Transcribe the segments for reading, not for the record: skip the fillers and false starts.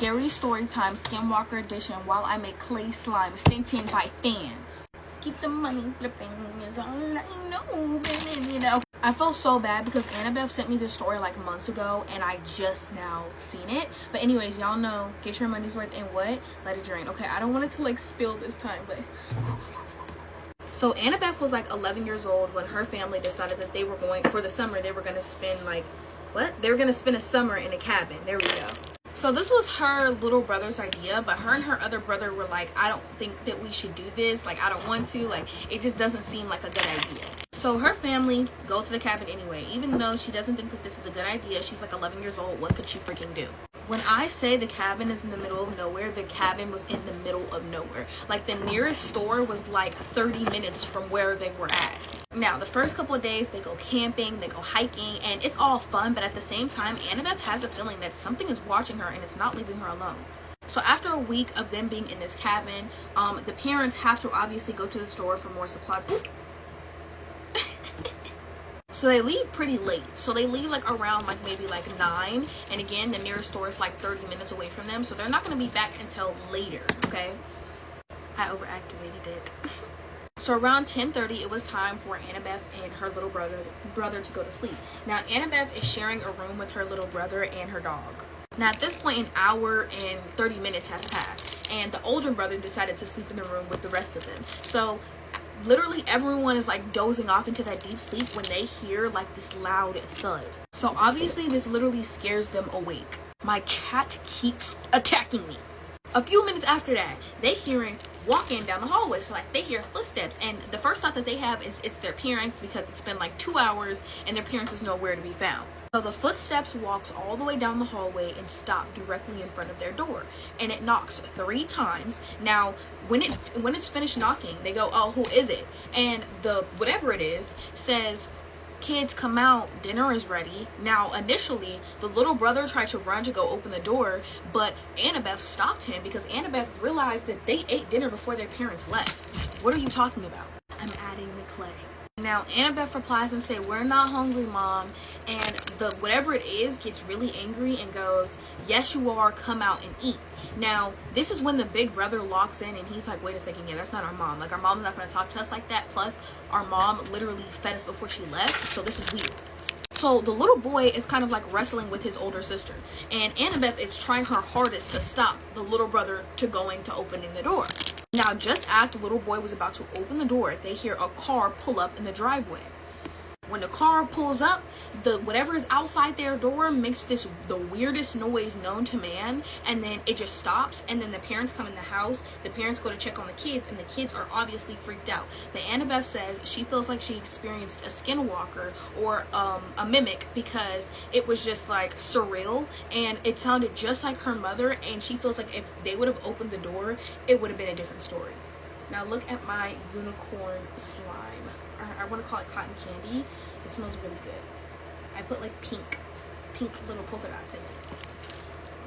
Scary Storytime Skinwalker Edition while I make clay slime sent in by fans. Keep the money flipping is all I know, baby, you know. I felt so bad because Annabeth sent me this story like months ago and I just now seen it. But anyways, y'all know, get your money's worth and what? Let it drain. Okay, I don't want it to like spill this time, but... So Annabeth was like 11 years old when her family decided that they were going, for the summer, they were going to spend like, what? They were going to spend a summer in a cabin. There we go. So this was her little brother's idea, but her and her other brother were like, I don't think that we should do this. Like, I don't want to. Like, it just doesn't seem like a good idea. So her family go to the cabin anyway. Even though she doesn't think that this is a good idea, she's like 11 years old. What could she freaking do? When I say the cabin is in the middle of nowhere, the cabin was in the middle of nowhere. Like, the nearest store was like 30 minutes from where they were at. Now, the first couple of days, they go camping, they go hiking, and it's all fun, but at the same time, Annabeth has a feeling that something is watching her and it's not leaving her alone. So after a week of them being in this cabin, the parents have to obviously go to the store for more supplies. So they leave pretty late. So they leave like around like maybe like 9. And again, the nearest store is like 30 minutes away from them. So they're not going to be back until later, okay? I overactivated it. So around 10:30, it was time for Annabeth and her little brother to go to sleep. Now, Annabeth is sharing a room with her little brother and her dog. Now, at this point, an hour and 30 minutes has passed. And the older brother decided to sleep in the room with the rest of them. So literally everyone is like dozing off into that deep sleep when they hear like this loud thud. So obviously this literally scares them awake. My cat keeps attacking me. A few minutes after that, they hearing walking down the hallway. So like they hear footsteps, and the first thought that they have is it's their parents, because it's been like 2 hours and their parents is nowhere to be found. So the footsteps walks all the way down the hallway and stop directly in front of their door, and it knocks 3 times. Now when it's finished knocking, they go, oh, who is it? And the whatever it is says, kids, come out, dinner is ready. Now initially the little brother tried to run to go open the door, but Annabeth stopped him because Annabeth realized that they ate dinner before their parents left. What are you talking about? I'm adding the clay. Now Annabeth replies and say, we're not hungry, mom. And the whatever it is gets really angry and goes, yes you are, come out and eat. Now this is when the big brother locks in and he's like, wait a second, yeah, that's not our mom. Like, our mom's not going to talk to us like that. Plus our mom literally fed us before she left, so this is weird. So the little boy is kind of like wrestling with his older sister, and Annabeth is trying her hardest to stop the little brother to going to opening the door. Now just as the little boy was about to open the door, they hear a car pull up in the driveway. When the car pulls up, the whatever is outside their door makes the weirdest noise known to man, and then it just stops, and then the parents come in the house. The parents go to check on the kids, and the kids are obviously freaked out. But Annabeth says she feels like she experienced a skinwalker or a mimic, because it was just like surreal and it sounded just like her mother, and she feels like if they would have opened the door, it would have been a different story. Now look at my unicorn slime. I want to call it cotton candy. It smells really good. I put like pink little polka dots in it.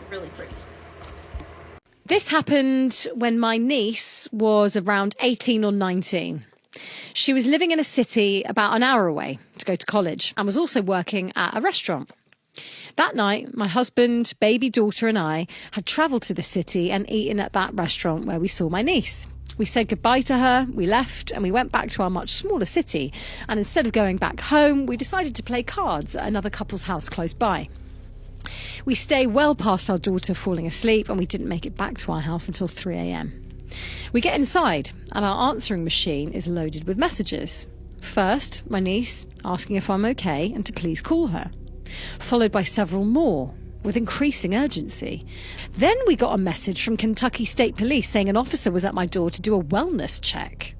Really pretty. This happened when my niece was around 18 or 19. She was living in a city about an hour away to go to college, and was also working at a restaurant. That night, my husband, baby daughter and I had travelled to the city and eaten at that restaurant where we saw my niece. We said goodbye to her, we left, and we went back to our much smaller city. And instead of going back home, we decided to play cards at another couple's house close by. We stayed well past our daughter falling asleep, and we didn't make it back to our house until 3 a.m. We get inside, and our answering machine is loaded with messages. First, my niece asking if I'm okay and to please call her, followed by several more with increasing urgency. Then we got a message from Kentucky State Police saying an officer was at my door to do a wellness check.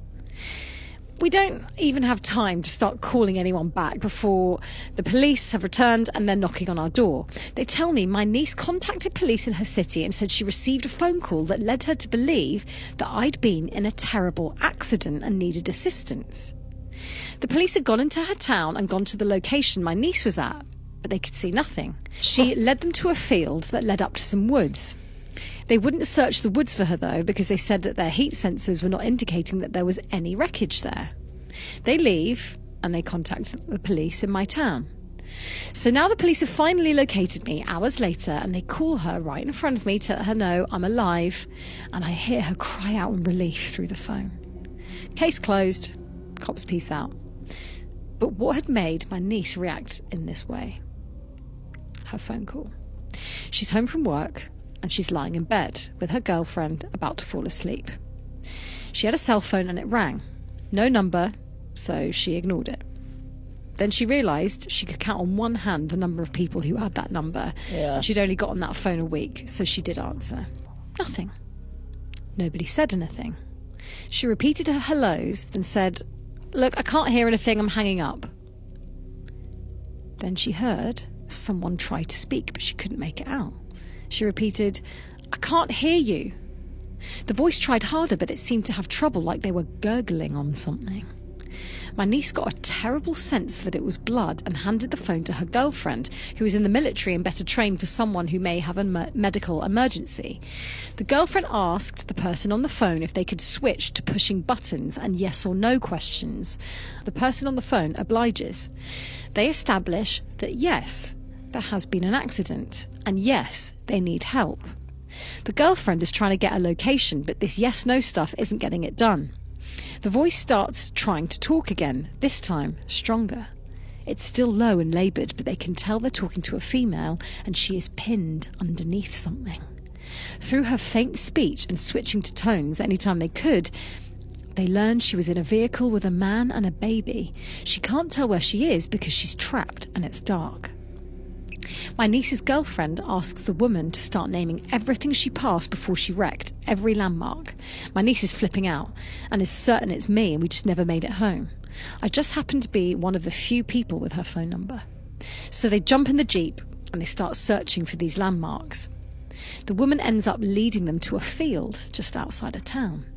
We don't even have time to start calling anyone back before the police have returned and they're knocking on our door. They tell me my niece contacted police in her city and said she received a phone call that led her to believe that I'd been in a terrible accident and needed assistance. The police had gone into her town and gone to the location my niece was at, but they could see nothing. She led them to a field that led up to some woods. They wouldn't search the woods for her though, because they said that their heat sensors were not indicating that there was any wreckage there. They leave and they contact the police in my town. So now the police have finally located me hours later, and they call her right in front of me to let her know I'm alive, and I hear her cry out in relief through the phone. Case closed. Cops peace out. But what had made my niece react in this way? Her phone call. She's home from work, and she's lying in bed with her girlfriend about to fall asleep. She had a cell phone and it rang. No number, so she ignored it. Then she realised she could count on one hand the number of people who had that number. Yeah. She'd only got on that phone a week, so she did answer. Nothing. Nobody said anything. She repeated her hellos, then said, "Look, I can't hear anything, I'm hanging up." Then she heard someone try to speak, but she couldn't make it out. She repeated, "I can't hear you." The voice tried harder, but it seemed to have trouble, like they were gurgling on something. My niece got a terrible sense that it was blood and handed the phone to her girlfriend, who was in the military and better trained for someone who may have a medical emergency. The girlfriend asked the person on the phone if they could switch to pushing buttons and yes or no questions. The person on the phone obliges. They establish that yes, there has been an accident, and yes, they need help. The girlfriend is trying to get a location, but this yes-no stuff isn't getting it done. The voice starts trying to talk again, this time stronger. It's still low and laboured, but they can tell they're talking to a female, and she is pinned underneath something. Through her faint speech and switching to tones anytime they could, they learn she was in a vehicle with a man and a baby. She can't tell where she is because she's trapped and it's dark. My niece's girlfriend asks the woman to start naming everything she passed before she wrecked, every landmark. My niece is flipping out and is certain it's me and we just never made it home. I just happen to be one of the few people with her phone number. So they jump in the Jeep and they start searching for these landmarks. The woman ends up leading them to a field just outside of town.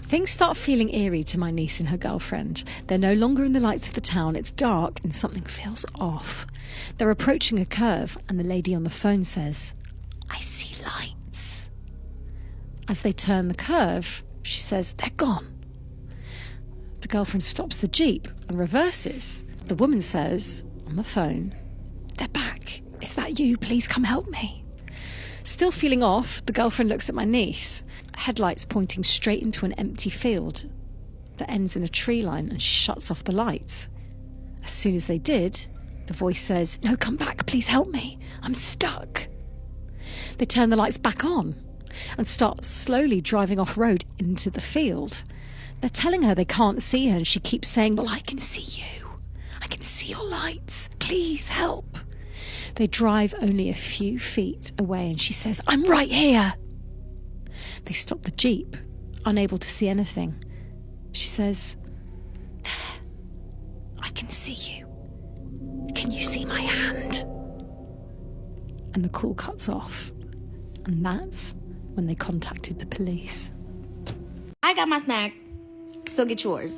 Things start feeling eerie to my niece and her girlfriend. They're no longer in the lights of the town, it's dark, and something feels off. They're approaching a curve, and the lady on the phone says, "I see lights." As they turn the curve, she says, "They're gone." The girlfriend stops the Jeep and reverses. The woman says, on the phone, "They're back. Is that you? Please come help me." Still feeling off, the girlfriend looks at my niece. Headlights pointing straight into an empty field that ends in a tree line, and she shuts off the lights. As soon as they did, the voice says, "No, come back, please help me. I'm stuck." They turn the lights back on and start slowly driving off-road into the field. They're telling her they can't see her, and she keeps saying, "Well, I can see you. I can see your lights. Please help." They drive only a few feet away, and she says, "I'm right here." They stop the Jeep, unable to see anything. She says, "There, I can see you. Can you see my hand?" And the call cuts off. And that's when they contacted the police. I got my snack, so get yours.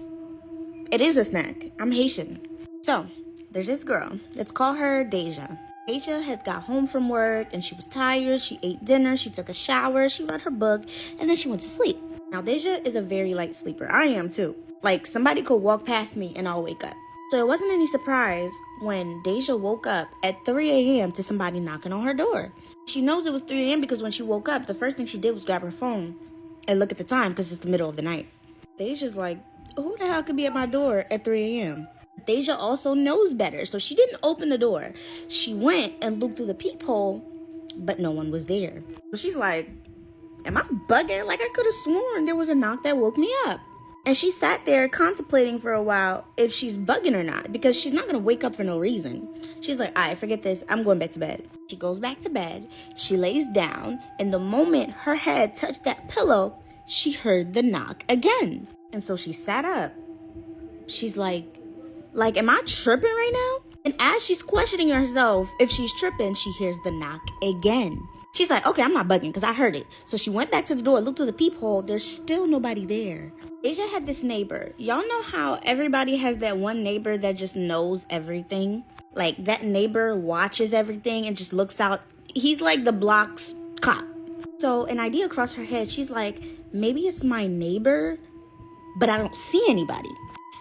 It is a snack. I'm Haitian. So, there's this girl. Let's call her Deja. Deja had got home from work and she was tired. She ate dinner, she took a shower, she read her book, and then she went to sleep. Now, Deja is a very light sleeper. I am too. Like, somebody could walk past me and I'll wake up. So it wasn't any surprise when Deja woke up at 3 a.m. to somebody knocking on her door. She knows it was 3 a.m. because when she woke up, the first thing she did was grab her phone and look at the time because it's the middle of the night. Deja's like, who the hell could be at my door at 3 a.m.? Deja also knows better, so she didn't open the door. She went and looked through the peephole, but no one was there. So she's like, am I bugging? Like, I could have sworn there was a knock that woke me up. And she sat there contemplating for a while if she's bugging or not, because she's not going to wake up for no reason. She's like, all right, forget this. I'm going back to bed. She goes back to bed. She lays down. And the moment her head touched that pillow, she heard the knock again. And so she sat up. She's like, am I tripping right now? And as she's questioning herself if she's tripping, she hears the knock again. She's like, okay, I'm not bugging because I heard it. So she went back to the door, looked through the peephole. There's still nobody there. Deja had this neighbor. Y'all know how everybody has that one neighbor that just knows everything? Like, that neighbor watches everything and just looks out. He's like the block's cop. So an idea crossed her head. She's like, maybe it's my neighbor, but I don't see anybody.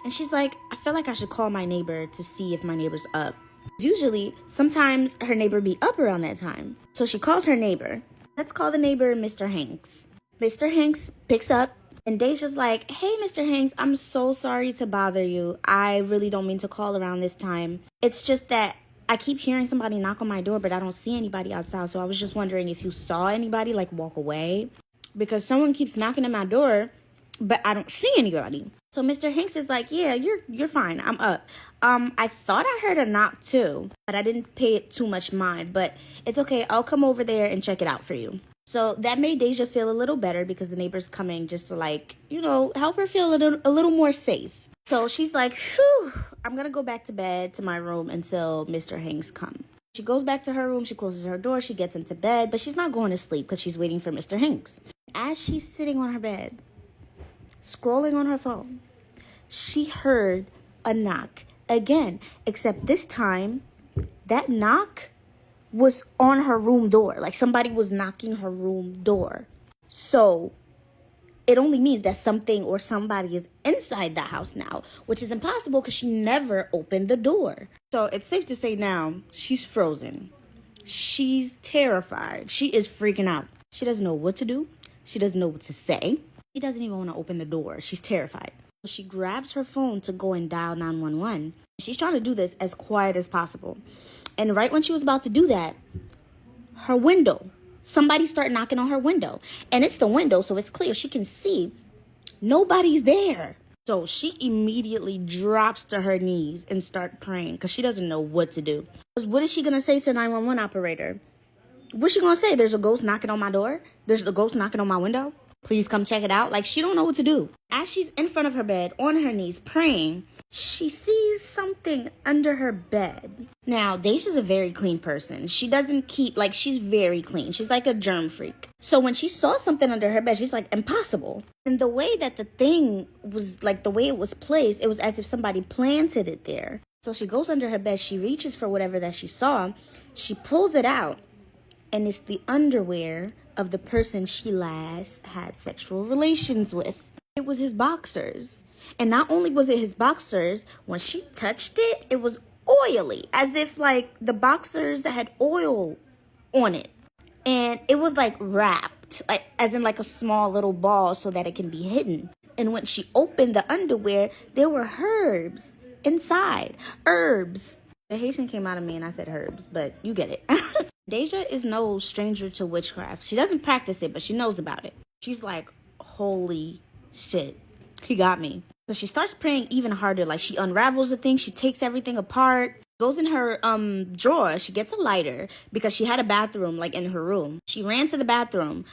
And she's like, I feel like I should call my neighbor to see if my neighbor's up. Usually, sometimes her neighbor be up around that time. So she calls her neighbor. Let's call the neighbor Mr. Hanks. Mr. Hanks picks up, and Deja's like, hey, Mr. Hanks, I'm so sorry to bother you. I really don't mean to call around this time. It's just that I keep hearing somebody knock on my door, but I don't see anybody outside. So I was just wondering if you saw anybody, like, walk away. Because someone keeps knocking at my door, but I don't see anybody. So Mr. Hanks is like, yeah, you're fine. I'm up. I thought I heard a knock too, but I didn't pay it too much mind. But it's okay. I'll come over there and check it out for you. So that made Deja feel a little better because the neighbor's coming just to, like, help her feel a little more safe. So she's like, whew, I'm going to go back to bed to my room until Mr. Hanks comes. She goes back to her room. She closes her door. She gets into bed, but she's not going to sleep because she's waiting for Mr. Hanks. As she's sitting on her bed, scrolling on her phone, she heard a knock again, except this time that knock was on her room door. Like somebody was knocking her room door. So it only means that something or somebody is inside the house now, which is impossible because she never opened the door. So it's safe to say now she's frozen. She's terrified. She is freaking out. She doesn't know what to do. She doesn't know what to say. She doesn't even want to open the door. She's terrified. She grabs her phone to go and dial 911. She's trying to do this as quiet as possible. And right when she was about to do that, her window, somebody started knocking on her window. And it's the window, so it's clear. She can see nobody's there. So she immediately drops to her knees and starts praying because she doesn't know what to do. What is she going to say to the 911 operator? What's she going to say? There's a ghost knocking on my door? There's a ghost knocking on my window? Please come check it out. Like, she don't know what to do. As she's in front of her bed, on her knees, praying, she sees something under her bed. Now, Deja's a very clean person. She doesn't keep, like, she's very clean. She's like a germ freak. So when she saw something under her bed, she's like, impossible. And the way that the thing was, like, the way it was placed, it was as if somebody planted it there. So she goes under her bed. She reaches for whatever that she saw. She pulls it out. And it's the underwear of the person she last had sexual relations with. It was his boxers. And not only was it his boxers, when she touched it, it was oily. As if, like, the boxers had oil on it. And it was, like, wrapped. Like, as in, like, a small little ball so that it can be hidden. And when she opened the underwear, there were herbs inside. Herbs. The Haitian came out of me and I said herbs, but you get it. Deja is no stranger to witchcraft. She doesn't practice it, but she knows about it. She's like, holy shit, he got me. So she starts praying even harder. Like, she unravels the thing. She takes everything apart, goes in her drawer. She gets a lighter because she had a bathroom, like, in her room. She ran to the bathroom,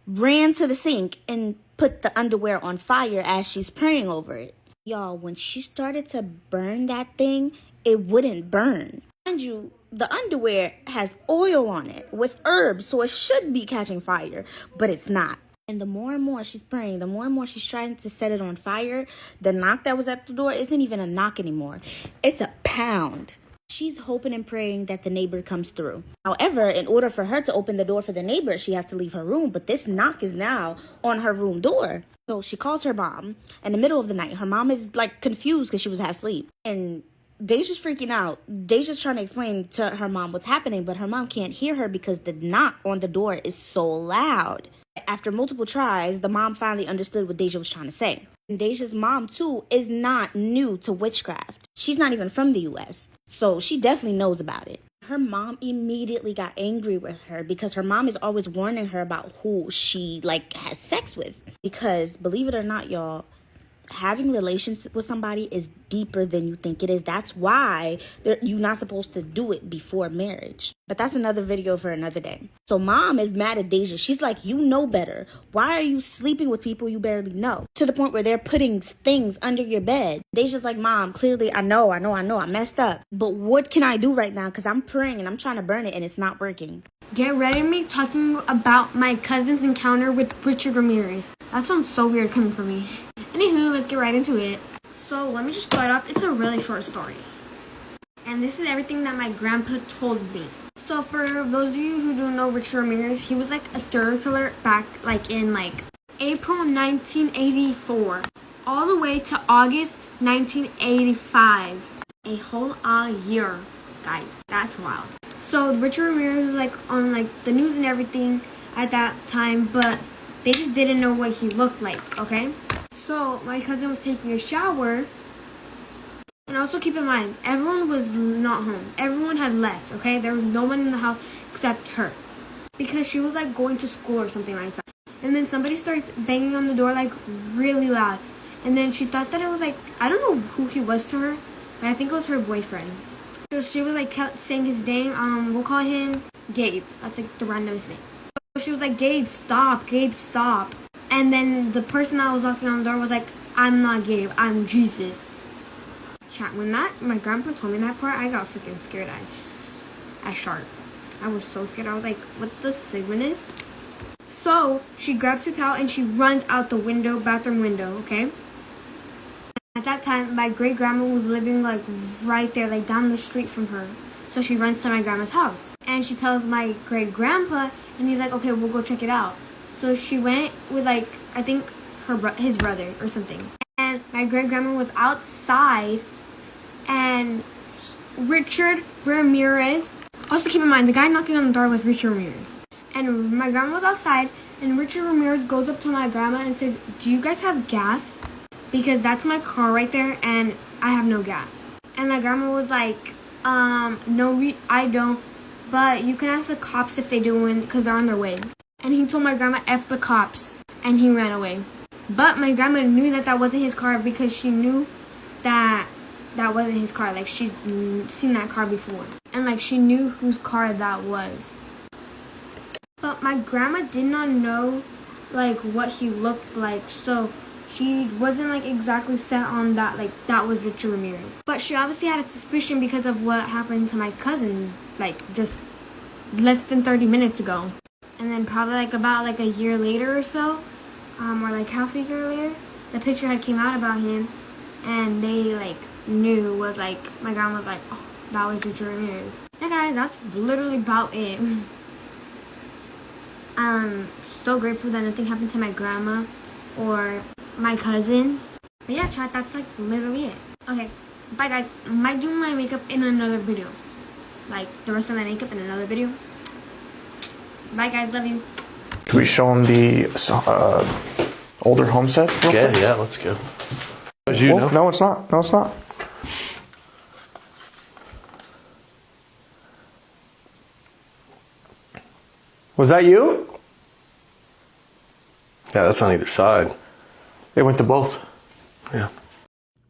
ran to the sink, and put the underwear on fire as she's praying over it. Y'all, when she started to burn that thing, it wouldn't burn. Mind you, the underwear has oil on it with herbs, so it should be catching fire, but it's not. And the more and more she's praying, the more and more she's trying to set it on fire, the knock that was at the door isn't even a knock anymore. It's a pound. She's hoping and praying that the neighbor comes through. However, in order for her to open the door for the neighbor, she has to leave her room, but this knock is now on her room door. So she calls her mom in the middle of the night. Her mom is, like, confused because she was half asleep. And Deja's freaking out. Deja's trying to explain to her mom what's happening, but her mom can't hear her because the knock on the door is so loud. After multiple tries, the mom finally understood what Deja was trying to say. And Deja's mom, too, is not new to witchcraft. She's not even from the U.S., so she definitely knows about it. Her mom immediately got angry with her because her mom is always warning her about who she, like, has sex with. Because, believe it or not, y'all, having relations with somebody is deeper than you think it is. That's why you're not supposed to do it before marriage. But that's another video for another day. So mom is mad at Deja. She's like, you know better. Why are you sleeping with people you barely know? To the point where they're putting things under your bed. Deja's like, mom, clearly I know, I messed up. But what can I do right now? Because I'm praying and I'm trying to burn it and it's not working. Get ready to me talking about my cousin's encounter with Richard Ramirez. That sounds so weird coming from me. Anywho, let's get right into it. So let me just start off. It's a really short story. And this is everything that my grandpa told me. So for those of you who don't know Richard Ramirez, he was like a serial killer back like in like April 1984. all the way to August 1985. A whole year, guys. That's wild. So Richard Ramirez was like on like the news and everything at that time, but they just didn't know what he looked like, okay? So my cousin was taking a shower, and also keep in mind, everyone was not home. Everyone had left, okay? There was no one in the house except her, because she was like going to school or something like that. And then somebody starts banging on the door like really loud. And then she thought that it was like, I don't know who he was to her, but I think it was her boyfriend. So she was like kept saying his name. We'll call him Gabe. That's like the randomest name. So she was like, Gabe, stop, Gabe, stop. And then the person that was knocking on the door was like, I'm not Gabe, I'm Jesus. Chat, when my grandpa told me that part, I got freaking scared as sharp. I was so scared. I was like, what the sigma is? So she grabs her towel and she runs out the window, bathroom window, okay? At that time, my great grandma was living like right there, like down the street from her. So she runs to my grandma's house and she tells my great grandpa, and he's like, okay, we'll go check it out. So she went with like, I think his brother or something. And my great grandma was outside, and Richard Ramirez. Also keep in mind, the guy knocking on the door was Richard Ramirez. And my grandma was outside, and Richard Ramirez goes up to my grandma and says, do you guys have gas? Because that's my car right there, and I have no gas. And my grandma was like, no, I don't. But you can ask the cops if they do, because they're on their way. And he told my grandma, F the cops, and he ran away. But my grandma knew that that wasn't his car, because she knew that that wasn't his car. Like, she's seen that car before. And, like, she knew whose car that was. But my grandma did not know, like, what he looked like. So she wasn't, like, exactly set on that, like, that was Richard Ramirez. But she obviously had a suspicion because of what happened to my cousin, like, just less than 30 minutes ago. And then probably, like, about, like, a year later or so, or, like, half a year later, the picture had came out about him. And they, like, knew, was, like, my grandma was like, oh, that was Richard Ramirez. Yeah, guys, that's literally about it. I'm so grateful that nothing happened to my grandma or my cousin. But yeah, chat, that's like literally it. Okay, bye guys. I might do my makeup in another video. Like the rest of my makeup in another video. Bye guys, love you. Can we show them the older homestead? Yeah, let's go. As you know. No, it's not. No, it's not. Was that you? Yeah, that's on either side. It went to both. Yeah.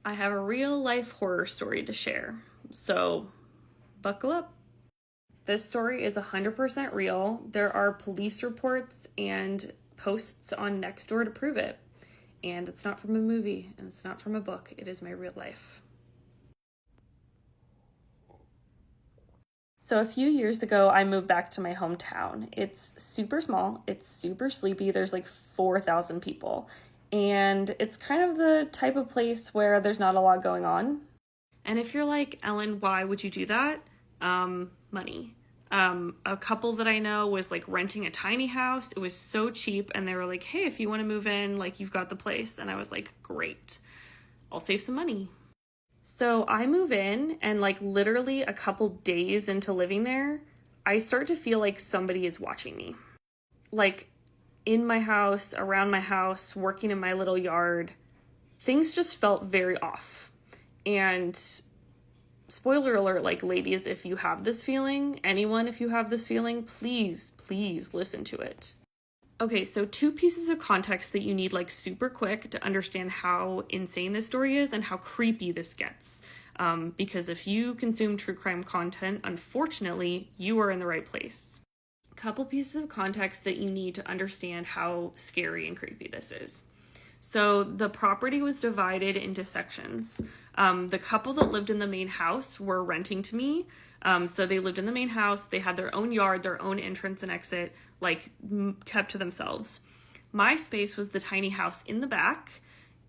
I have a real life horror story to share, so buckle up. This story is 100% real. There are police reports and posts on Nextdoor to prove it. And it's not from a movie, and it's not from a book. It is my real life. So a few years ago, I moved back to my hometown. It's super small. It's super sleepy. There's like 4,000 people. And it's kind of the type of place where there's not a lot going on. And if you're like, Ellen, why would you do that? Money. A couple that I know was like renting a tiny house. It was so cheap. And they were like, hey, if you want to move in, like you've got the place. And I was like, great, I'll save some money. So I move in, and like literally a couple days into living there, I start to feel like somebody is watching me. Like in my house, around my house, working in my little yard. Things just felt very off. And spoiler alert, like ladies, if you have this feeling, anyone, if you have this feeling, please listen to it. Okay, so 2 pieces of context that you need like super quick to understand how insane this story is and how creepy this gets. Because if you consume true crime content, unfortunately, you are in the right place. Couple pieces of context that you need to understand how scary and creepy this is. So the property was divided into sections. The couple that lived in the main house were renting to me. So they lived in the main house. They had their own yard, their own entrance and exit, like kept to themselves. My space was the tiny house in the back,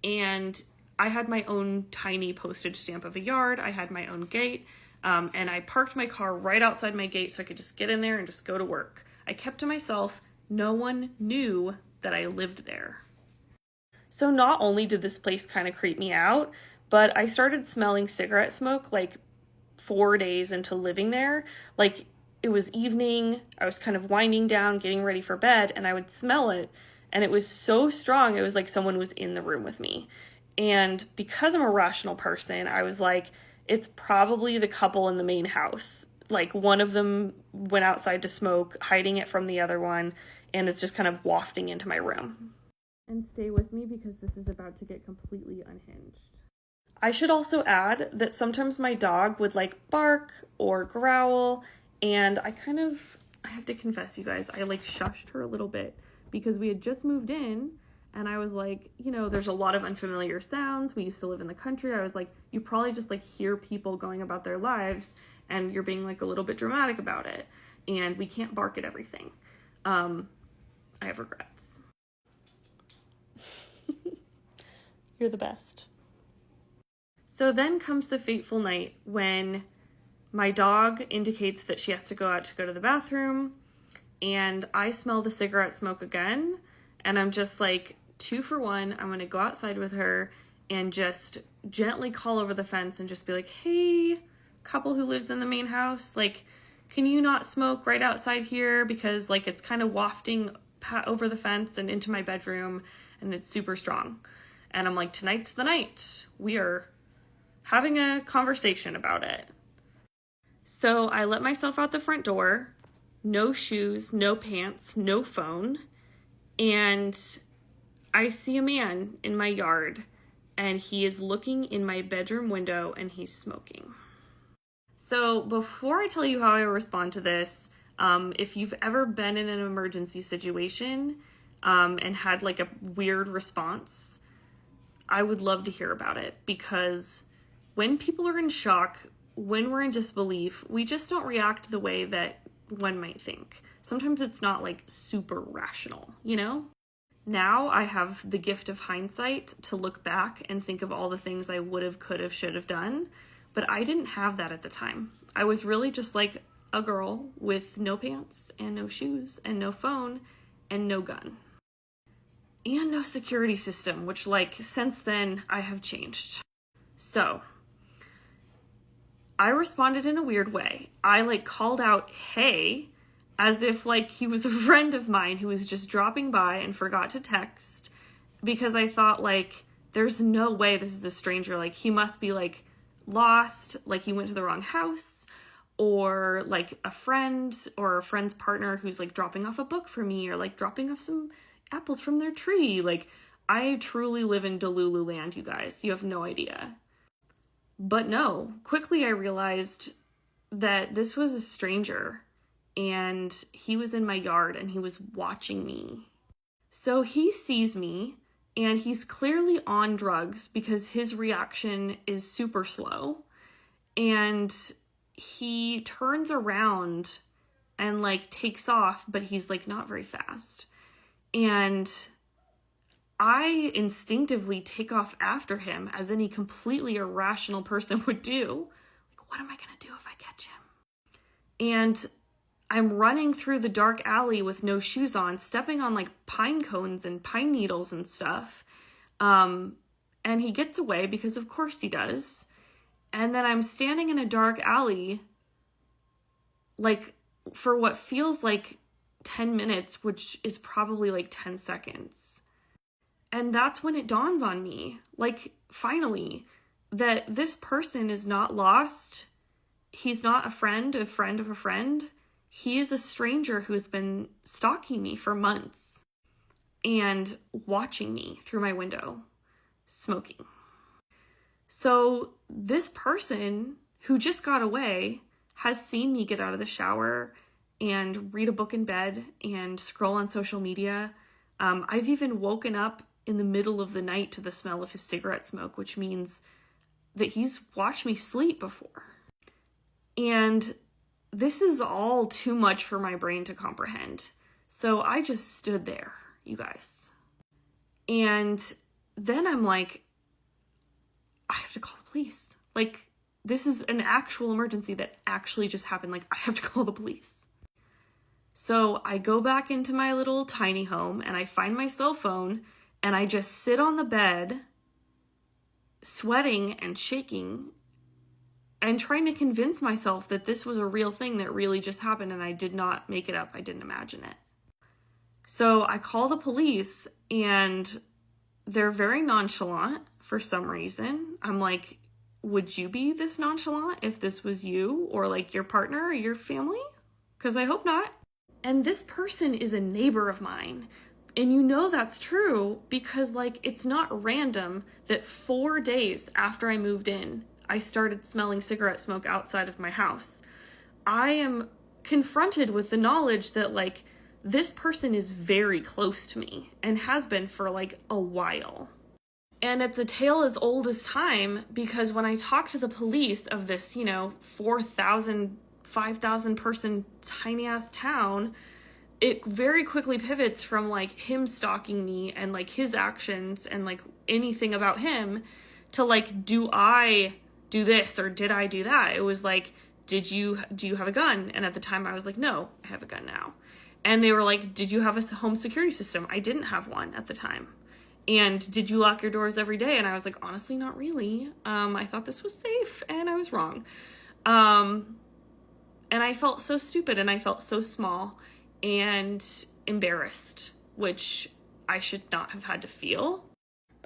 and I had my own tiny postage stamp of a yard. I had my own gate, and I parked my car right outside my gate so I could just get in there and just go to work. I kept to myself. No one knew that I lived there. So not only did this place kind of creep me out, but I started smelling cigarette smoke like 4 days into living there. Like, it was evening, I was kind of winding down, getting ready for bed, and I would smell it, and it was so strong, it was like someone was in the room with me. And because I'm a rational person, I was like, it's probably the couple in the main house. Like, one of them went outside to smoke, hiding it from the other one, and it's just kind of wafting into my room. And stay with me because this is about to get completely unhinged. I should also add that sometimes my dog would like bark or growl, and I have to confess, you guys, I like shushed her a little bit because we had just moved in, and I was like, you know, there's a lot of unfamiliar sounds. We used to live in the country. I was like, you probably just like hear people going about their lives and you're being like a little bit dramatic about it, and we can't bark at everything. I have regrets. You're the best. So then comes the fateful night when my dog indicates that she has to go out to go to the bathroom, and I smell the cigarette smoke again, and I'm just like, 2 for 1, I'm gonna go outside with her and just gently call over the fence and just be like, hey, couple who lives in the main house, like, can you not smoke right outside here, because like it's kind of wafting over the fence and into my bedroom, and it's super strong. And I'm like, tonight's the night. We are having a conversation about it. So I let myself out the front door, no shoes, no pants, no phone, and I see a man in my yard, and he is looking in my bedroom window and he's smoking. So before I tell you how I respond to this, if you've ever been in an emergency situation and had like a weird response, I would love to hear about it, because when people are in shock, when we're in disbelief, we just don't react the way that one might think. Sometimes it's not like super rational, you know? Now I have the gift of hindsight to look back and think of all the things I would have, could have, should have done, but I didn't have that at the time. I was really just like a girl with no pants and no shoes and no phone and no gun. And no security system, which like since then I have changed. So I responded in a weird way. I like called out, hey, as if like he was a friend of mine who was just dropping by and forgot to text, because I thought like, there's no way this is a stranger. Like, he must be like lost, like he went to the wrong house, or like a friend or a friend's partner who's like dropping off a book for me, or like dropping off some apples from their tree. Like, I truly live in Delulu land, you guys. You have no idea. But no, quickly I realized that this was a stranger, and he was in my yard and he was watching me. So he sees me, and he's clearly on drugs because his reaction is super slow, and he turns around and like takes off, but he's like not very fast. And I instinctively take off after him, as any completely irrational person would do. Like, what am I gonna do if I catch him? And I'm running through the dark alley with no shoes on, stepping on like pine cones and pine needles and stuff. And he gets away, because of course he does. And then I'm standing in a dark alley, like for what feels like 10 minutes, which is probably like 10 seconds. And that's when it dawns on me, like, finally, that this person is not lost. He's not a friend of a friend. He is a stranger who has been stalking me for months and watching me through my window, smoking. So this person who just got away has seen me get out of the shower and read a book in bed and scroll on social media. I've even woken up in the middle of the night to the smell of his cigarette smoke, which means that he's watched me sleep before. And this is all too much for my brain to comprehend. So I just stood there, you guys. And then I'm like, I have to call the police. Like, this is an actual emergency that actually just happened. Like, I have to call the police. So I go back into my little tiny home and I find my cell phone, And I just sit on the bed, sweating and shaking, and trying to convince myself that this was a real thing that really just happened and I did not make it up. I didn't imagine it. So I call the police and they're very nonchalant for some reason. I'm like, would you be this nonchalant if this was you or like your partner or your family? Because I hope not. And this person is a neighbor of mine. And you know that's true because like it's not random that 4 days after I moved in, I started smelling cigarette smoke outside of my house. I am confronted with the knowledge that like this person is very close to me and has been for like a while. And it's a tale as old as time because when I talk to the police of this, 4,000, 5,000 person tiny ass town, it very quickly pivots from like him stalking me and like his actions and like anything about him to like, do I do this or did I do that? It was like, do you have a gun? And at the time I was like, no, I have a gun now. And they were like, did you have a home security system? I didn't have one at the time. And did you lock your doors every day? And I was like, honestly, not really. I thought this was safe and I was wrong. And I felt so stupid and I felt so small and embarrassed, which I should not have had to feel.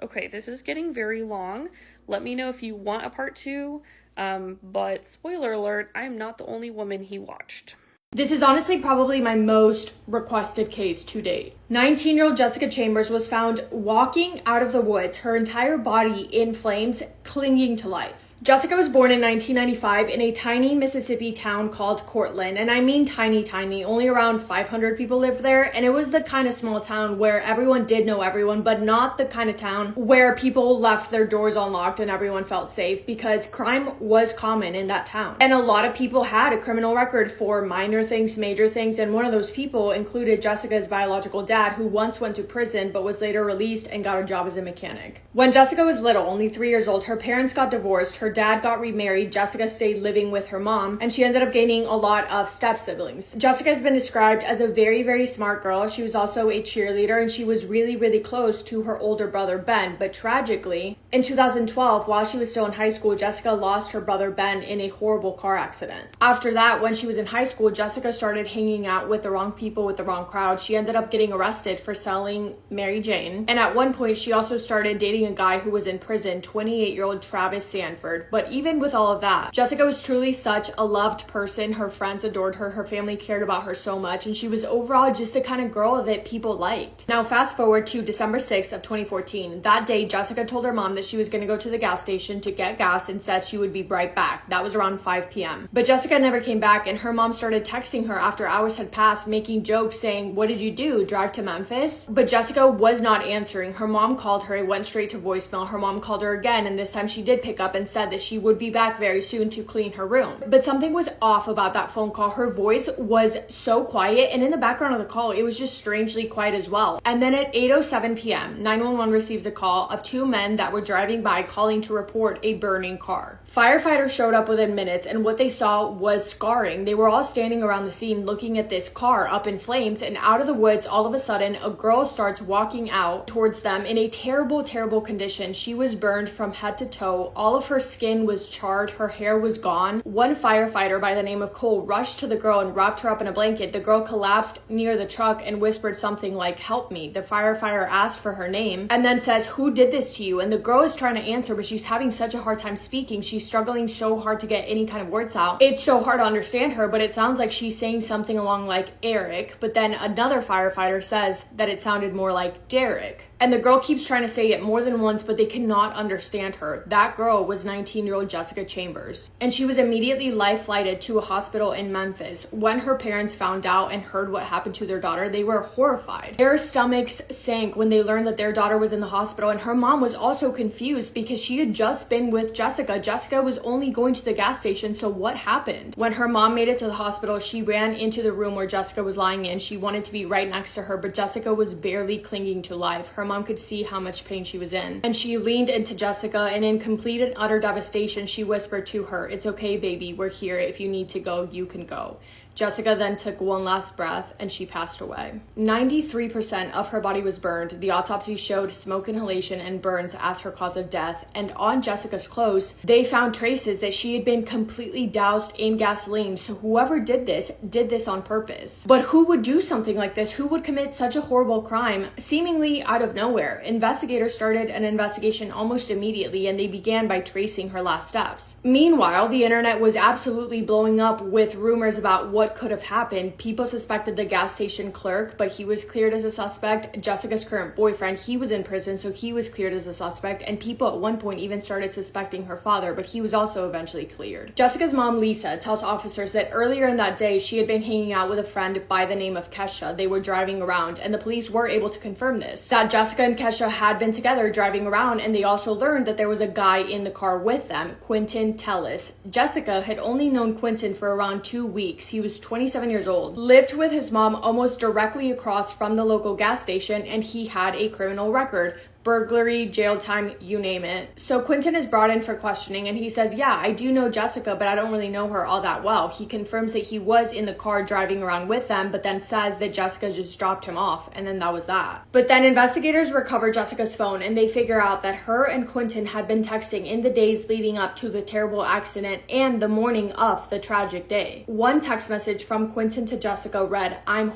Okay, this is getting very long. Let me know if you want a part 2. But spoiler alert, I am not the only woman he watched. This is honestly probably my most requested case to date. 19-year-old Jessica Chambers was found walking out of the woods, her entire body in flames, clinging to life. Jessica was born in 1995 in a tiny Mississippi town called Cortland, and I mean tiny, only around 500 people lived there, and it was the kind of small town where everyone did know everyone, but not the kind of town where people left their doors unlocked and everyone felt safe, because crime was common in that town. And a lot of people had a criminal record for minor things, major things, and one of those people included Jessica's biological dad, who once went to prison but was later released and got a job as a mechanic. When Jessica was little, only 3 years old, her parents got divorced, her dad got remarried, Jessica stayed living with her mom, and she ended up gaining a lot of step siblings. Jessica has been described as a very smart girl. She was also a cheerleader and she was really close to her older brother Ben, but tragically, in 2012, while she was still in high school, Jessica lost her brother Ben in a horrible car accident. After that, when she was in high school, Jessica started hanging out with the wrong people, with the wrong crowd. She ended up getting arrested for selling Mary Jane, and at one point she also started dating a guy who was in prison, 28-year-old Travis Sanford. But even with all of that, Jessica was truly such a loved person. Her friends adored her, her family cared about her so much, and she was overall just the kind of girl that people liked. Now fast forward to December 6th of 2014. That day, Jessica told her mom that she was going to go to the gas station to get gas and said she would be right back. That was around 5 p.m. But Jessica never came back, and her mom started texting her after hours had passed, making jokes saying, "What did you do? Drive to Memphis?" But Jessica was not answering. Her mom called her. It went straight to voicemail. Her mom called her again, and this time she did pick up and said that she would be back very soon to clean her room. But something was off about that phone call. Her voice was so quiet, and in the background of the call, it was just strangely quiet as well. And then at 8:07 p.m., 911 receives a call of 2 men that were driving by calling to report a burning car. Firefighters showed up within minutes, and what they saw was scarring. They were all standing around the scene looking at this car up in flames, and out of the woods, all of a sudden, a girl starts walking out towards them in a terrible condition. She was burned from head to toe. All of her skin was charred. Her hair was gone. One firefighter by the name of Cole rushed to the girl and wrapped her up in a blanket. The girl collapsed near the truck and whispered something like, "Help me." The firefighter asked for her name and then says, "Who did this to you?" And the girl is trying to answer, but she's having such a hard time speaking. She's struggling so hard to get any kind of words out. It's so hard to understand her, but it sounds like she's saying something along like Eric, but then another firefighter says that it sounded more like Derek. And the girl keeps trying to say it more than once, but they cannot understand her. That girl was 19-year-old Jessica Chambers, and she was immediately life-flighted to a hospital in Memphis. When her parents found out and heard what happened to their daughter, they were horrified. Their stomachs sank when they learned that their daughter was in the hospital, and her mom was also confused because she had just been with Jessica. Jessica was only going to the gas station, so what happened? When her mom made it to the hospital, she ran into the room where Jessica was lying in. She wanted to be right next to her, but Jessica was barely clinging to life. Her mom could see how much pain she was in, and she leaned into Jessica, and in complete and utter devastation, she whispered to her, "It's okay, baby. We're here. If you need to go, you can go." Jessica then took one last breath and she passed away. 93% of her body was burned. The autopsy showed smoke inhalation and burns as her cause of death. And on Jessica's clothes, they found traces that she had been completely doused in gasoline. So whoever did this on purpose. But who would do something like this? Who would commit such a horrible crime seemingly out of nowhere? Investigators started an investigation almost immediately, and they began by tracing her last steps. Meanwhile, the internet was absolutely blowing up with rumors about what could have happened. People suspected the gas station clerk, but he was cleared as a suspect. Jessica's current boyfriend, he was in prison, so he was cleared as a suspect, and people at one point even started suspecting her father, but he was also eventually cleared. Jessica's mom, Lisa, tells officers that earlier in that day, she had been hanging out with a friend by the name of Kesha. They were driving around, and the police were able to confirm this, that Jessica and Kesha had been together driving around, and they also learned that there was a guy in the car with them, Quentin Tellis. Jessica had only known Quentin for around 2 weeks. He was 27 years old, lived with his mom almost directly across from the local gas station, and he had a criminal record. Burglary, jail time, you name it. So Quentin is brought in for questioning, and he says, yeah, I do know Jessica, but I don't really know her all that well. He confirms that he was in the car driving around with them, but then says that Jessica just dropped him off, and then that was that. But then investigators recover Jessica's phone, and they figure out that her and Quentin had been texting in the days leading up to the terrible accident and the morning of the tragic day. One text message from Quentin to Jessica read, "I'm,"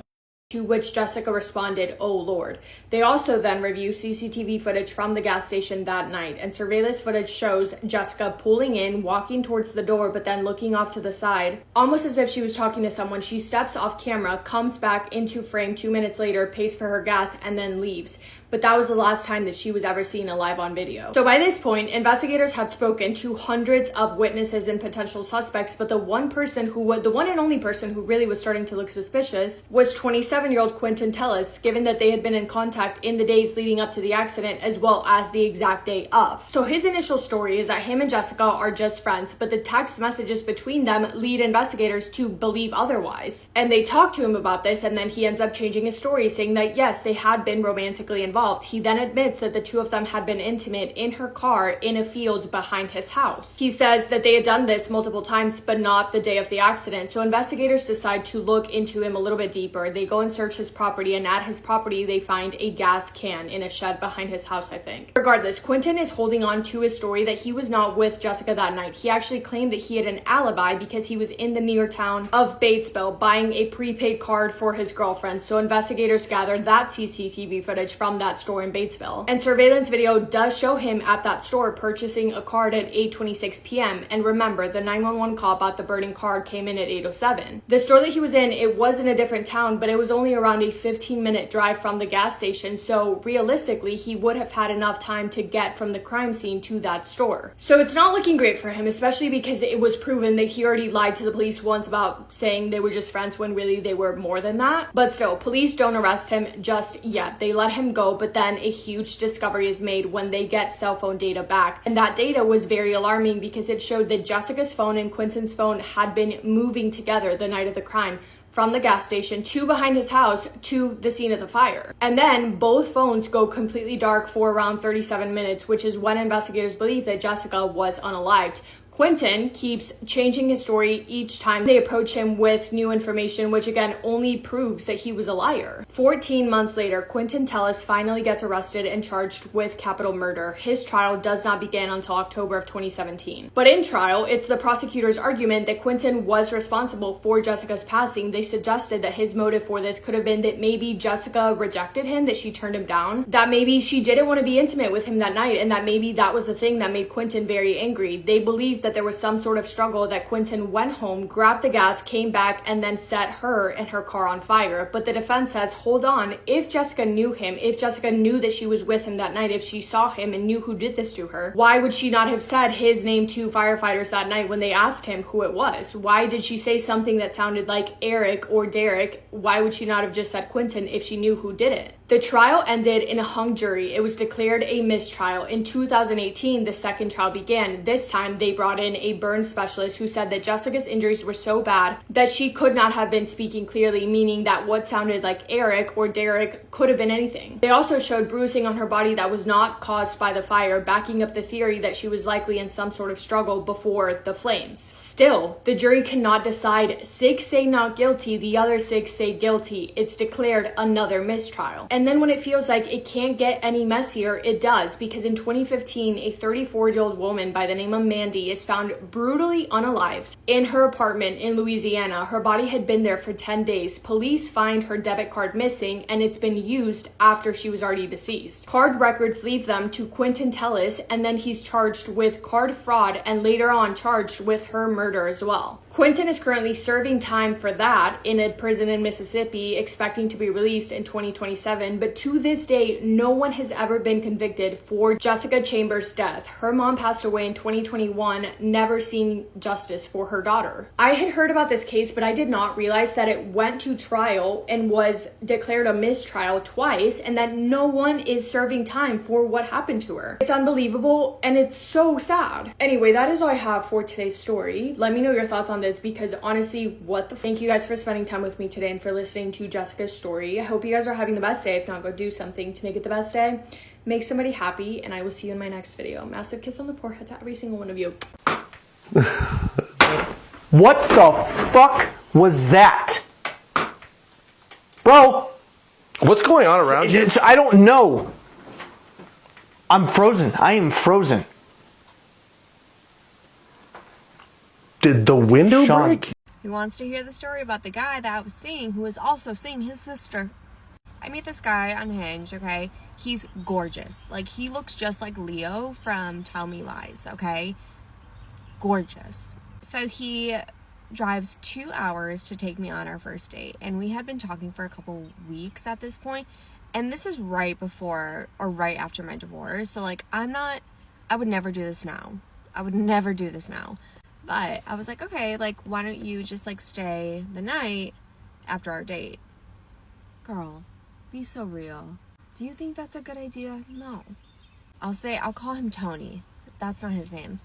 to which Jessica responded, "Oh Lord." They also then review CCTV footage from the gas station that night, and surveillance footage shows Jessica pulling in, walking towards the door, but then looking off to the side, almost as if she was talking to someone. She steps off camera, comes back into frame 2 minutes later, pays for her gas, and then leaves. But that was the last time that she was ever seen alive on video. So by this point, investigators had spoken to hundreds of witnesses and potential suspects, but the one and only person who really was starting to look suspicious was 27-year-old Quentin Tellis, given that they had been in contact in the days leading up to the accident as well as the exact day of. So his initial story is that him and Jessica are just friends, but the text messages between them lead investigators to believe otherwise. And they talk to him about this, and then he ends up changing his story, saying that yes, they had been romantically involved. He then admits that the two of them had been intimate in her car in a field behind his house. He says that they had done this multiple times, but not the day of the accident. So investigators decide to look into him a little bit deeper. They go and search his property, and at his property, they find a gas can in a shed behind his house, I think. Regardless, Quentin is holding on to his story that he was not with Jessica that night. He actually claimed that he had an alibi because he was in the near town of Batesville buying a prepaid card for his girlfriend. So investigators gathered that CCTV footage from that store in Batesville. And surveillance video does show him at that store purchasing a card at 8:26 p.m. And remember, the 911 call about the burning card came in at 8:07. The store that he was in, it was in a different town, but it was only around a 15-minute drive from the gas station. So realistically, he would have had enough time to get from the crime scene to that store. So it's not looking great for him, especially because it was proven that he already lied to the police once about saying they were just friends when really they were more than that. But still, police don't arrest him just yet. They let him go, but then a huge discovery is made when they get cell phone data back. And that data was very alarming because it showed that Jessica's phone and Quentin's phone had been moving together the night of the crime, from the gas station to behind his house to the scene of the fire. And then both phones go completely dark for around 37 minutes, which is when investigators believe that Jessica was unalived. Quentin keeps changing his story each time they approach him with new information, which again only proves that he was a liar. 14 months later, Quentin Tellis finally gets arrested and charged with capital murder. His trial does not begin until October of 2017. But in trial, it's the prosecutor's argument that Quentin was responsible for Jessica's passing. They suggested that his motive for this could have been that maybe Jessica rejected him, that she turned him down, that maybe she didn't want to be intimate with him that night, and that maybe that was the thing that made Quentin very angry. They believed that there was some sort of struggle, that Quentin went home, grabbed the gas, came back, and then set her and her car on fire. But the defense says, hold on, if Jessica knew him, if Jessica knew that she was with him that night, if she saw him and knew who did this to her, why would she not have said his name to firefighters that night when they asked him who it was? Why did she say something that sounded like Eric or Derek? Why would she not have just said Quentin if she knew who did it? The trial ended in a hung jury. It was declared a mistrial. In 2018, the second trial began. This time, they brought brought in a burn specialist who said that Jessica's injuries were so bad that she could not have been speaking clearly, meaning that what sounded like Eric or Derek could have been anything. They also showed bruising on her body that was not caused by the fire, backing up the theory that she was likely in some sort of struggle before the flames. Still, the jury cannot decide. 6 say not guilty, the other 6 say guilty. It's declared another mistrial. And then when it feels like it can't get any messier, it does, because in 2015, a 34-year-old woman by the name of Mandy is found brutally unalived in her apartment in Louisiana. Her body had been there for 10 days. Police find her debit card missing, and it's been used after she was already deceased. Card records leave them to Quentin Tellis, and then he's charged with card fraud and later on charged with her murder as well. Quentin is currently serving time for that in a prison in Mississippi, expecting to be released in 2027, but to this day, no one has ever been convicted for Jessica Chambers' death. Her mom passed away in 2021, never seeing justice for her daughter. I had heard about this case, but I did not realize that it went to trial and was declared a mistrial twice, and that no one is serving time for what happened to her. It's unbelievable, and it's so sad. Anyway, that is all I have for today's story. Let me know your thoughts on this, because honestly, thank you guys for spending time with me today and for listening to Jessica's story. I hope you guys are having the best day. If not, go do something to make it the best day. Make somebody happy, and I will see you in my next video. Massive kiss on the forehead to every single one of you. What the fuck was that? Bro! What's going on around you? I don't know. I'm frozen. I am frozen. Did the window Sean. break? Who wants to hear the story about the guy that I was seeing who was also seeing his sister? I meet this guy on Hinge, okay? He's gorgeous. Like, he looks just like Leo from Tell Me Lies, okay? Gorgeous. So he drives 2 hours to take me on our first date, and we had been talking for a couple weeks at this point, and this is right before or right after my divorce. So like, I would never do this now. I would never do this now. But I was like, okay, like, why don't you just like stay the night after our date? Girl, be so real. Do you think that's a good idea? No. I'll call him Tony. That's not his name.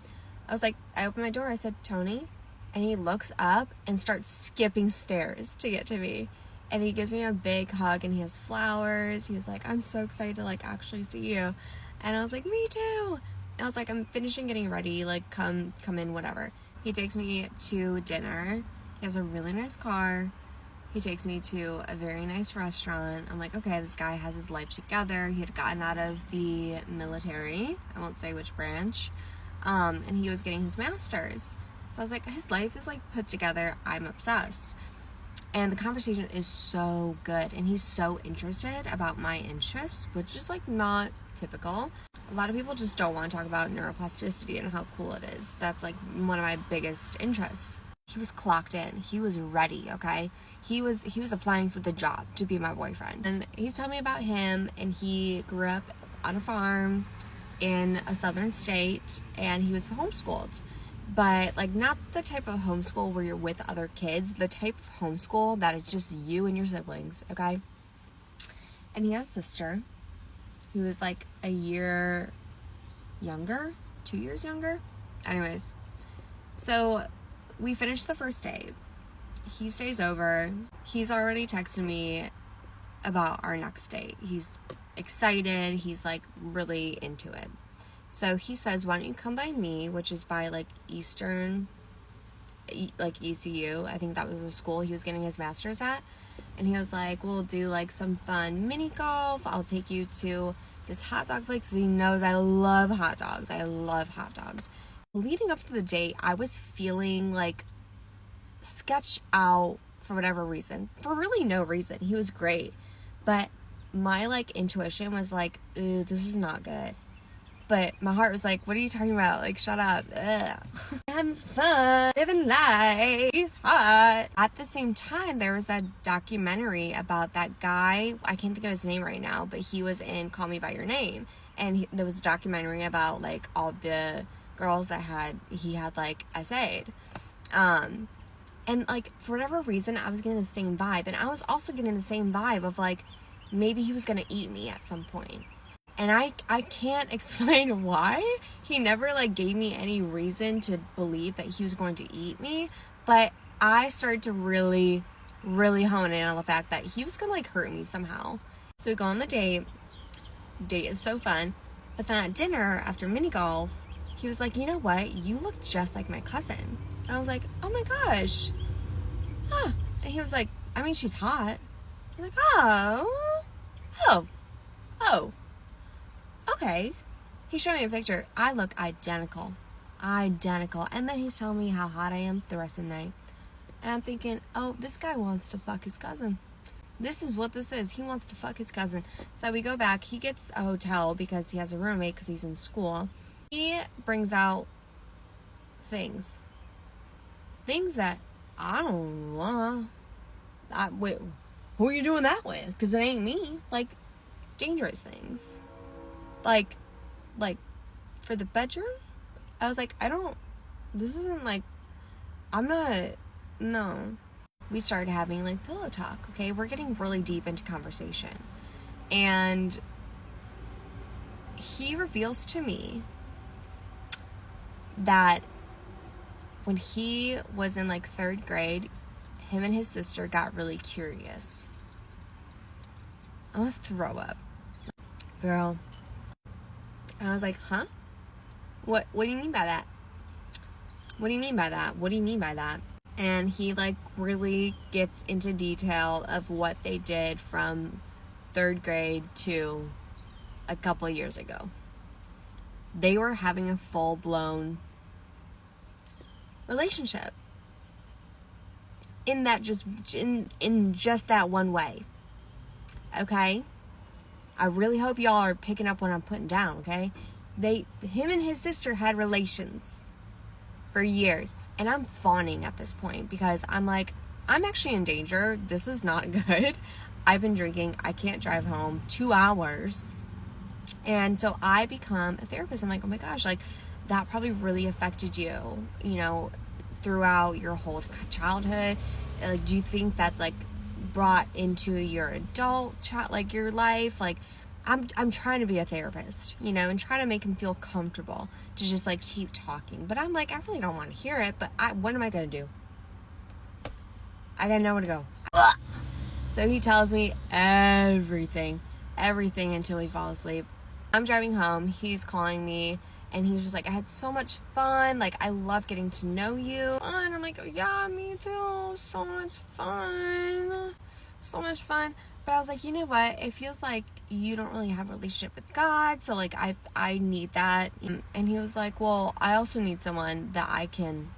I opened my door, I said, Tony, and he looks up and starts skipping stairs to get to me. And he gives me a big hug, and he has flowers. He was like, I'm so excited to like actually see you. And I was like, me too. And I was like, I'm finishing getting ready, like come in, whatever. He takes me to dinner. He has a really nice car. He takes me to a very nice restaurant. I'm like, okay, this guy has his life together. He had gotten out of the military. I won't say which branch. And he was getting his master's. So I was like, his life is like put together. I'm obsessed. And the conversation is so good. And he's so interested about my interests, which is like not typical. A lot of people just don't want to talk about neuroplasticity and how cool it is. That's like one of my biggest interests. He was clocked in. He was ready, okay? He was applying for the job to be my boyfriend. And he's telling me about him, and he grew up on a farm in a southern state, and he was homeschooled. But like, not the type of homeschool where you're with other kids, the type of homeschool that it's just you and your siblings, okay? And he has a sister who is like a year younger, 2 years younger. Anyways, so we finished the first date. He stays over. He's already texted me about our next date. He's excited. He's like really into it. So he says, why don't you come by me, which is by like Eastern, like ECU. I think that was the school he was getting his master's at. And he was like, we'll do like some fun mini golf. I'll take you to this hot dog place. He knows I love hot dogs. I love hot dogs. Leading up to the date, I was feeling like sketched out for whatever reason. For really no reason. He was great. But my like intuition was like, ooh, this is not good. But my heart was like, what are you talking about? Like, shut up. Ugh. Having fun, living life, he's hot. At the same time, there was that documentary about that guy. I can't think of his name right now, but he was in Call Me By Your Name. And there was a documentary about, like, all the girls that he had, like, essayed. And, like, for whatever reason, I was getting the same vibe. And I was also getting the same vibe of, like, maybe he was going to eat me at some point. And I can't explain why. He never like gave me any reason to believe that he was going to eat me, but I started to really hone in on the fact that he was gonna like hurt me somehow. So we go on the date. Date is so fun. But then at dinner, after mini golf, he was like, you know what? You look just like my cousin. And I was like, oh my gosh. Huh. And he was like, I mean, she's hot. He's like, oh. Okay. He showed me a picture. I look identical. And then he's telling me how hot I am the rest of the night. And I'm thinking, oh, this guy wants to fuck his cousin. This is what this is. He wants to fuck his cousin. So we go back. He gets a hotel because he has a roommate because he's in school. He brings out things that I don't want. Wait, who are you doing that with? Because it ain't me. Like, dangerous things. Like for the bedroom? I was like, this isn't like, no. We started having like pillow talk, okay? We're getting really deep into conversation. And he reveals to me that when he was in like 3rd grade, him and his sister got really curious. I'm gonna throw up. Girl. And I was like, huh? What do you mean by that? What do you mean by that? What do you mean by that? And he like really gets into detail of what they did from 3rd grade to a couple of years ago. They were having a full-blown relationship. In that just that one way. Okay? I really hope y'all are picking up what I'm putting down, okay? Him and his sister had relations for years. And I'm fawning at this point because I'm like, I'm actually in danger. This is not good. I've been drinking. I can't drive home 2 hours. And so I become a therapist. I'm like, oh my gosh, like that probably really affected you, you know, throughout your whole childhood. Like, do you think that's like brought into your adult like your life? Like, I'm trying to be a therapist, you know, and try to make him feel comfortable to just like keep talking. But I'm like, I really don't want to hear it, but what am I going to do? I got nowhere to go. So he tells me everything until we fall asleep. I'm driving home. He's calling me and he's just like, I had so much fun. Like, I love getting to know you. And I'm like, oh, yeah, me too. So much fun. But I was like, you know what? It feels like you don't really have a relationship with God. So like, I need that. And he was like, well, I also need someone that I can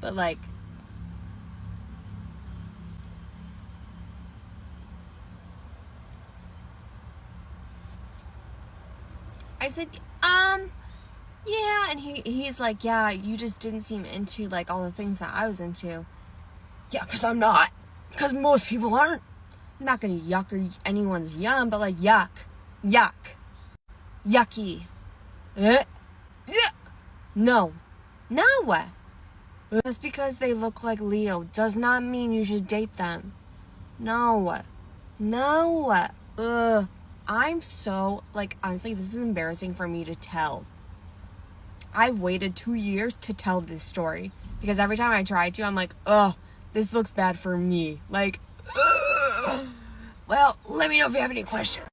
but like I said, yeah, and he's like, yeah, you just didn't seem into like all the things that I was into. Yeah, because I'm not. Because most people aren't. I'm not gonna yuck anyone's yum, but like yuck. Yucky. Yeah. No. Just because they look like Leo does not mean you should date them. No. Ugh. I'm so, like, honestly, this is embarrassing for me to tell. I've waited 2 years to tell this story. Because every time I try to, I'm like, ugh, this looks bad for me. Like, ugh. Well, let me know if you have any questions.